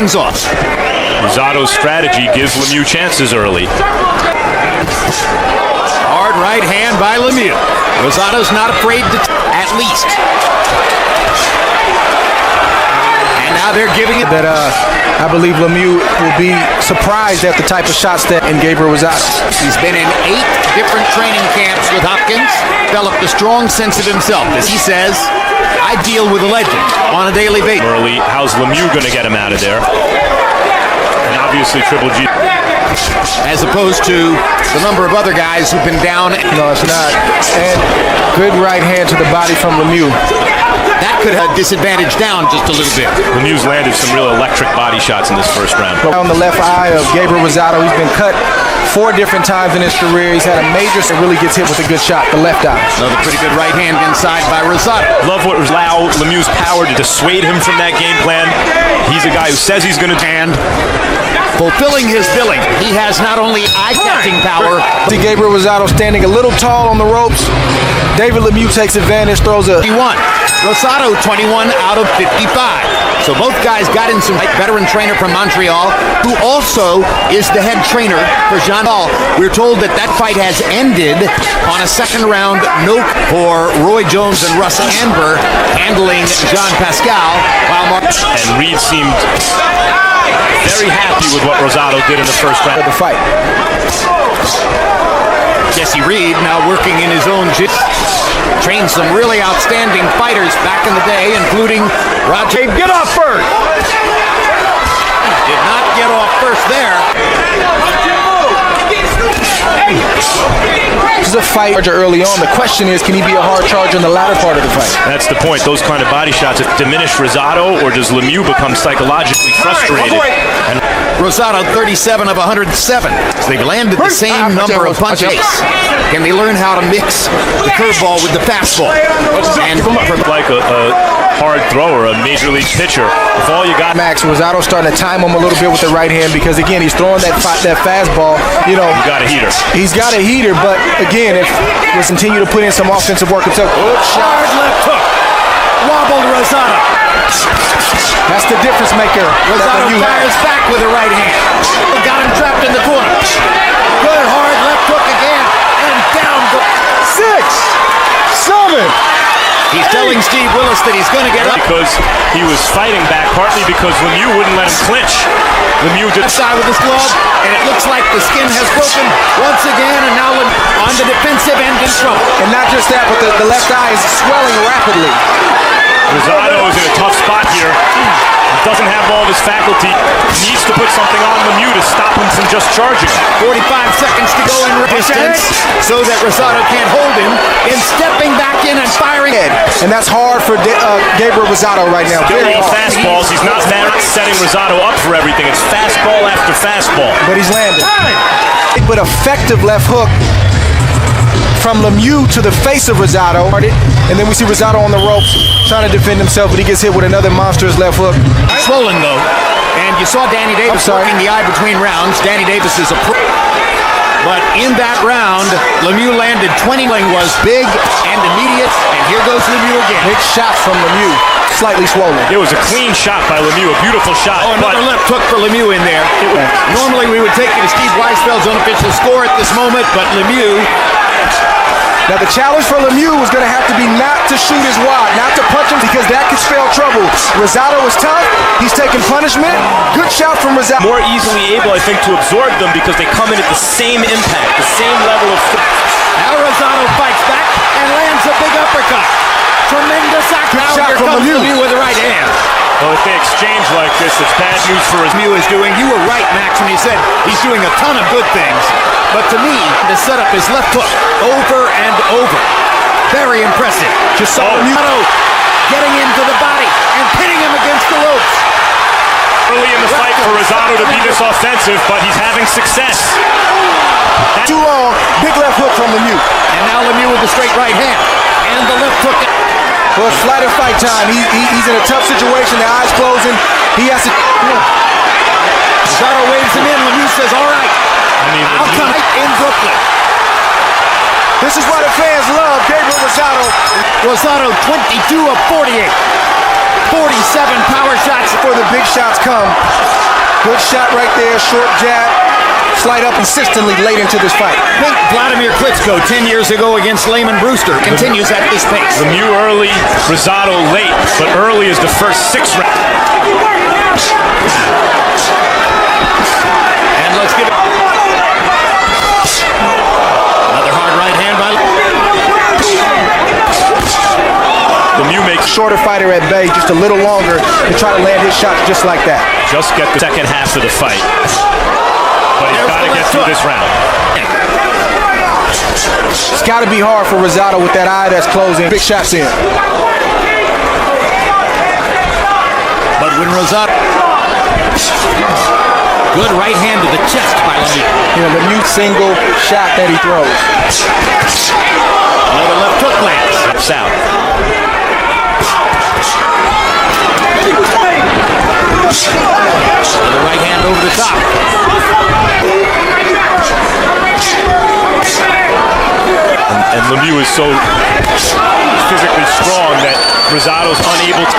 Things off. Rosado's strategy gives Lemieux chances early. Hard right hand by Lemieux. Rosado's not afraid to, at least. And now they're giving it. That I believe Lemieux will be surprised at the type of shots that in Gabriel Rosado. He's been in 8 different training camps with Hopkins, developed a strong sense of himself. As he says, I deal with a legend on a daily basis. Early, how's Lemieux going to get him out of there? And obviously Triple G. As opposed to the number of other guys who've been down. No, it's not. And good right hand to the body from Lemieux. That could have disadvantaged down just a little bit. Lemieux's landed some real electric body shots in this first round. On the left eye of Gabriel Rosado, he's been cut 4 different times in his career. He's had a major that really gets hit with a good shot, the left eye. Another pretty good right hand inside by Rosado. Love what allowed Lemieux's power to dissuade him from that game plan. He's a guy who says he's going to hand. Fulfilling his billing, he has not only eye-catching power. See Gabriel Rosado standing a little tall on the ropes. David Lemieux takes advantage, throws a 51. Rosado 21 out of 55. So both guys got in some veteran trainer from Montreal, who also is the head trainer for Jean Paul. We're told that fight has ended on a second round note for Roy Jones and Russ Amber handling Jean Pascal, while and Reed seemed very happy with what Rosado did in the first round of the fight. Jesse Reed now working in his own gym. Trained some really outstanding fighters back in the day, including Roger. Get off first! Did not get off first there. This is a fight early on. The question is, can he be a hard charger in the latter part of the fight? That's the point. Those kind of body shots diminish Rosado, or does Lemieux become psychologically frustrated? And Rosado 37 of 107. They've landed the same number of punches. Can they learn how to mix the curveball with the fastball? And like a hard thrower, a major league pitcher, if all you got... Max, Rosado starting to time him a little bit with the right hand because, again, he's throwing that fastball. You know, you got a heater. He's got a heater, but, again, if we continue to put in some offensive work himself. Good shot. Left hook. Wobbled Rosado. That's the difference maker. Rosado fires back with a right hand. Got him trapped in the corner. Good hard left hook again. And down the 6, 7. He's telling Steve Willis that he's going to get up. Because he was fighting back, partly because Lemieux wouldn't let him clinch. Lemieux did side with his glove, and it looks like the skin has broken once again, and now on the defensive end in trouble. And not just that, but the left eye is swelling rapidly. Rosado is in a tough spot here. Doesn't have all of his faculty. Needs to put something on Lemieux to stop him from just charging. 45 seconds to go in distance so that Rosado can't hold him in stepping back in and firing it. And that's hard for Gabriel Rosado right now. Still all fastballs. He's not setting Rosado up for everything. It's fastball after fastball. But he's landing. But effective left hook from Lemieux to the face of Rosado. And then we see Rosado on the ropes trying to defend himself, but he gets hit with another monstrous left hook. Swollen, though. And you saw Danny Davis working the eye between rounds. Danny Davis is a pro. But in that round, Lemieux landed 20. Was big and immediate. And here goes Lemieux again. Big shot from Lemieux. Slightly swollen. It was a clean shot by Lemieux. A beautiful shot. Oh, another left hook for Lemieux in there. Normally we would take it as Steve Weisfeld's unofficial score at this moment, but Lemieux... Now the challenge for Lemieux is going to have to be not to shoot his wide, not to punch him, because that could spell trouble. Rosado is tough. He's taking punishment. Good shot from Rosado. More easily able, I think, to absorb them because they come in at the same impact, the same level of... Now Rosado fights back and lands a big uppercut. Tremendous act. Now here comes Lemieux with the right hand. Well, if they exchange like this, it's bad news for Lemieux is doing. You were right, Max, when you said he's doing a ton of good things. But to me, the setup is left hook over and over. Very impressive. Just saw Rosado getting into the body and pinning him against the ropes. Early in the fight for Rosado to be this offensive, but he's having success. Too long. Big left hook from Lemieux. And now Lemieux with the straight right hand. And the left hook. Well, it's flight or fight time. He's in a tough situation. The eyes closing. He has to... Rosado waves him in. Lemieux says, all right. I'll come in Brooklyn. This is why the fans love Gabriel Rosado. Rosado 22 of 48. 47 power shots. Before the big shots come. Good shot right there, short jab. Slide up consistently late into this fight. I think Vladimir Klitschko 10 years ago against Layman Brewster continues at this pace. Lemieux early, Rosado late, but early is the first 6 rounds. And let's give it another hard right hand by Lemieux makes Shorter fighter at bay, just a little longer to try to land his shots just like that. just get the second half of the fight. But he's got to get through this round. It's got to be hard for Rosado with that eye that's closing. Big shots in. But when Rosado, good right hand to the chest by Lemieux. You know, the mute single shot that he throws. Another left hook lands. It's out. Another right hand over the top. And Lemieux is so physically strong that Rosado's unable to.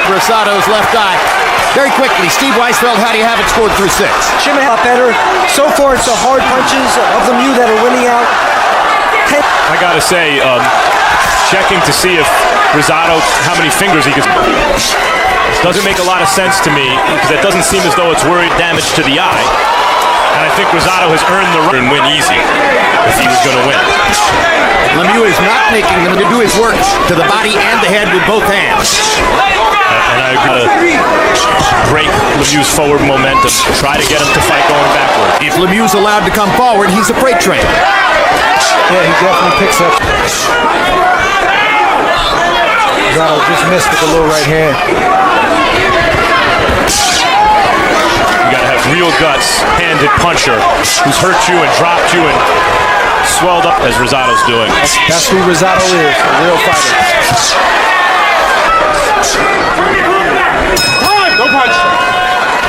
Rosado's left eye. Very quickly, Steve Weisfeld, how do you have it scored through 6? Should have got better. So far, it's the hard punches of Lemieux that are winning out. I gotta say, checking to see if Rosado, how many fingers he can. Doesn't make a lot of sense to me because it doesn't seem as though it's worried damage to the eye. And I think Rosado has earned the right and win easy if he was going to win. Lemieux is not making them to do his work to the body and the head with both hands. And I agree to break Lemieux's forward momentum, try to get him to fight going backward. If Lemieux's allowed to come forward, he's a freight train. Yeah, he definitely picks up. Rosado just missed with a little right hand. You got to have real guts, handed puncher who's hurt you and dropped you and swelled up as Rosado's doing. That's who Rosado is, a real fighter.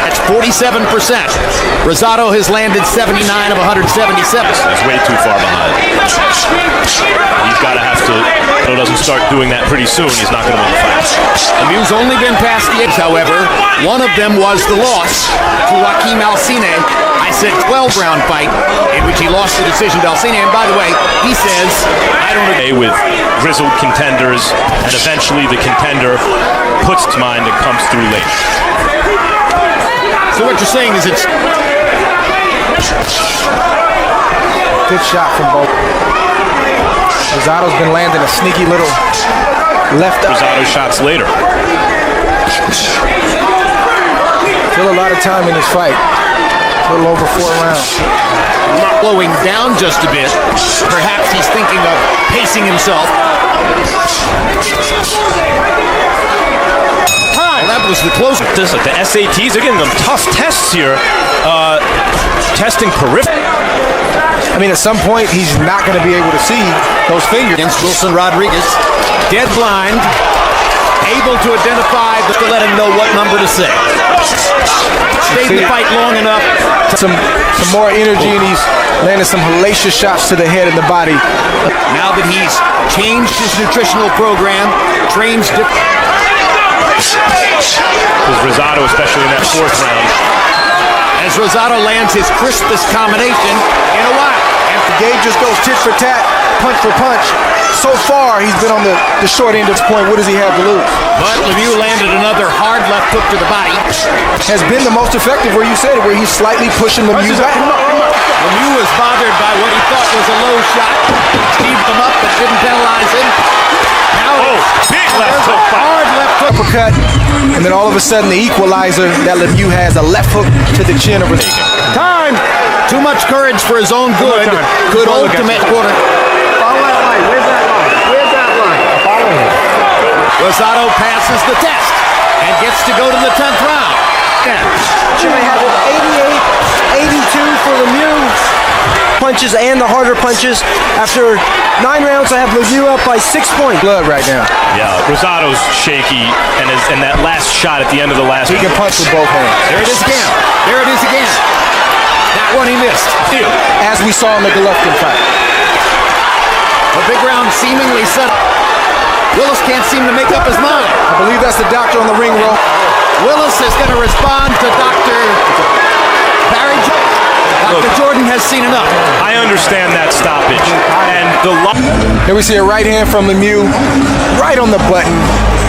That's 47%. Rosado has landed 79 of 177. He's way too far behind. He's got to have to, if he doesn't start doing that pretty soon, he's not going to win the fight. Lemieux's only been past the edge, however. One of them was the loss to Joaquim Alcine. I said 12-round fight in which he lost the decision to Alcine. And by the way, he says, I don't agree with grizzled contenders, and eventually the contender puts to mind and comes through late. So what you're saying is it's Good shot from both. Rosado's been landing a sneaky little left eye. Rosado shots later. Still a lot of time in this fight. A little over 4 rounds. slowing down just a bit. Perhaps he's thinking of pacing himself. Well, that was the closer. The SATs are getting them tough tests here. Testing peripheral. I mean, at some point, he's not going to be able to see those fingers. Against Wilson Rodriguez. Dead blind. Able to identify, but to let him know what number to say. Stayed in the fight long enough. Some more energy, and he's landing some hellacious shots to the head and the body. Now that he's changed his nutritional program, trains different. Because Rosado, especially in that 4th round. As Rosado lands his crispest combination in a while. And the game just goes tit for tat, punch for punch. So far, he's been on the short end of this point. What does he have to lose? But Lemieux landed another hard left hook to the body. Has been the most effective where you said it, where he's slightly pushing Lemieux back. Lemieux was bothered by what he thought was a low shot. Steamed him up, but didn't penalize him. Now big left hook. Hard left hook. Uppercut, and then all of a sudden the equalizer that Lemieux has, a left hook to the chin of Rosado. Time. Too much courage for his own good. Good ultimate quarter. Follow that line. Where's that line? Where's that line? Follow him. Rosado passes the test and gets to go to the 10th round. Should I have it 88, 82 for Lemieux? Punches and the harder punches. After 9 rounds, I have Lemieux up by 6 points. Blood right now. Yeah, Rosado's shaky, and that last shot at the end of the last. He can punch with both hands. There it is again. There it is again. That one he missed. As we saw in the Golovkin fight. The big round seemingly settled. Willis can't seem to make up his mind. I believe that's the doctor on the ring rope. Willis is going to respond to Dr. Barry. Dr. Jordan has seen enough. I understand that stoppage. And the Here we see a right hand from Lemieux, right on the button.